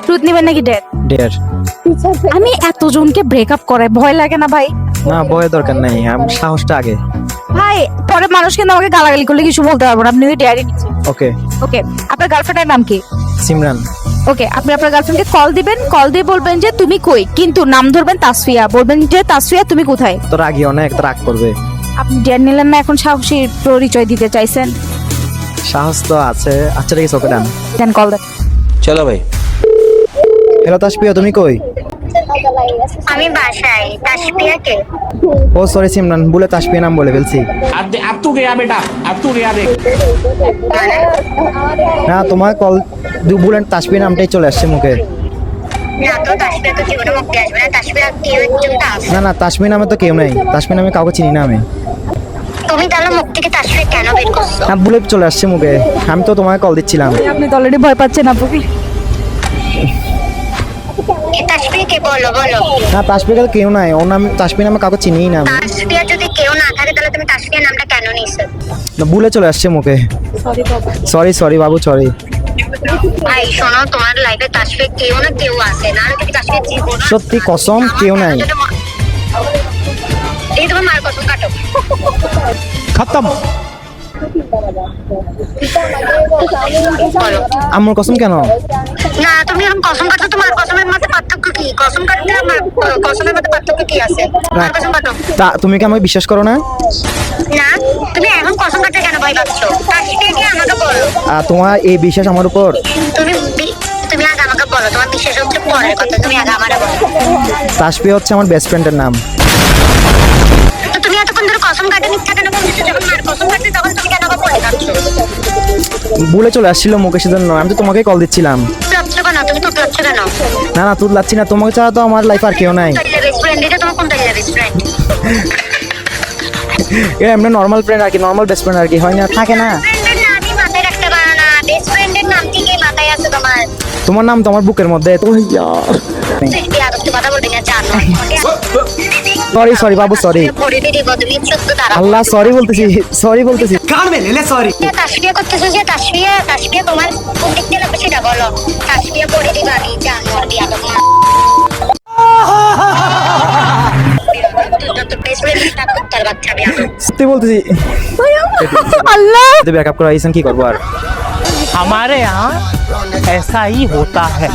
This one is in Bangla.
ট্রুথ নেবেন নাকি ডেট? ডেয়ার। আমি এতজনকে ব্রেকআপ করে ভয় লাগে না ভাই? না ভয়ের দরকার নেই, আমার সাহসটা আগে। ভাই পরে মানুষ কিন্তু আমাকে গালাগালি করলে কিছু বলতে পারবো না, আপনি ডেয়ারি নিচ্ছেন। ওকে। ওকে, আপনার গার্লফ্রেন্ডের নাম কি? সিমরান। ওকে, আপনি আপনার গার্লফ্রেন্ডকে কল দিবেন, কল দিয়ে বলবেন যে তুমি কই, কিন্তু নাম ধরবেন তাসফিয়া, বলবেন যে তাসফিয়া তুমি কোথায়। তো রাগি অনেক, তো রাগ করবে। আপনি ডেয়ার নিলেন না, এখন সাহসী পরিচয় দিতে চাইছেন। সাহস তো আছে। আচ্ছা ঠিক আছে, ওকে ডান। দেন কল দেন। चलो भाई। হ্যালো তাসপিয়া, তুমি কই? আমি বাসায়। তাসফিয়া কে? ও সরি সিমরান, বলে তাসপিয়া নাম বলে ফেলছি। अब तू गया बेटा, अब तू गया देख। না তোমার কল বলেন তাসপিয়া নামটাই চলে আসছে মুখে। না তো, তাসফিয়া তো জীবনে মুক্তি আসবে না। তাসফিয়া কেউ একজনটা আছে। না না, তাসপিয়া নামে তো কেউ নাই, তাসপিয়া নামে কাউকে চিনি না আমি। তুমি তাহলে মুখ থেকে তাসফিয়া কেন বের করছো? না বলে চলে আসছে মুখে, আমি তো তোমাকে কল দিচ্ছিলাম। আপনি তো অলরেডি ভয় পাচ্ছেন আপুকে। এই তাসফিয়া কে? বলো বলো। না তাসপিয়া তো কেউ নাই, ওর নাম তাসপিয়া নামে কাউকে চিনি না আমি। তাসফিয়া যদি কেউ না থাকে তাহলে তুমি তাসফিয়া নামটা কেন নিছো? না বলে চলে আসছে মুখে। সরি সরি বাবু, সরি। ভাই শোনো, তোমার লাইফে তাসফিয়া কেউ না কেউ আছে, না হলে তুমি তাসফিয়া জীবন। সত্যি কসম কেউ নাই। এই তোমার মার কসম কাটো। खत्म। বলো। আমার কসম কেন? না তুমি এখন কসম কাটো, তোমার কসমের মধ্যে পার্থক্য কি? কসম কাটতে আমার কসমের মধ্যে পার্থক্য কি আছে? মার কসম কাটো। তা তুমি কি আমাকে বিশ্বাস করো না? না, তুমি এখন কসম কাটতে কেন ভয় পাচ্ছ? তাসফিয়া কে আমাকে বলো। তোমার এই বিশ্বাস আমার উপর? তুমি আগে আমাকে বলো, তোমার বিশ্বাস হচ্ছে পরের কথা, তুমি আগে আমারে বলো। তাসপিয়া হচ্ছে আমার বেস্ট ফ্রেন্ডের নাম। তো তুমি এতক্ষণ ধরে কসম কাটে মিথ্যা কেন বলছো? যখন মার কসম কাটতে তখন তুমি কেন আবার বলে যাচ্ছ? বলে চলে আসছিল মুখে, সেজন্য আমি তো তোমাকে কল দিচ্ছিলাম। তুই কেন? তুমি তো তুলছো কেন? না না তুললাচ্ছি না, তোমাকে ছাড়া তো আমার লাইফ আর কেউ নাই। বেস্ট ফ্রেন্ড, এটা তোমার কোনটা বেস্ট ফ্রেন্ড? এটা এমনি নর্মাল ফ্রেন্ড আর কি, নর্মাল বেস্ট ফ্রেন্ড আর কি, হয় না, থাকে না। ফ্রেন্ডের নামই মাথায় রাখতে পারো না, বেস্ট ফ্রেন্ডের নাম কি মাথায় আছে তোমার? তোমার নাম তো আমার বুকের মধ্যে। তো তুই আদব কথা বলবি না, জানো। সরি সরি বাবু, সরি। পড়ে দিয়ে দিব, তুমি সত্য দাঁড়াও। আল্লাহ সরি বলতেছি, সরি বলতেছি। তাসফিয়া করতেছো যে তাসফিয়া তোমার কোন দিক দিয়ে লাগবে সেটা বলো। তাসফিয়া পড়ে দিবা, আমি জানো আর বিয়া তো তোমার। সত্যি বলতেছি। আল্লাহ, ব্যাকআপ করা আইছেন, কি করবো আর। हमारे यहाँ ऐसा ही होता है।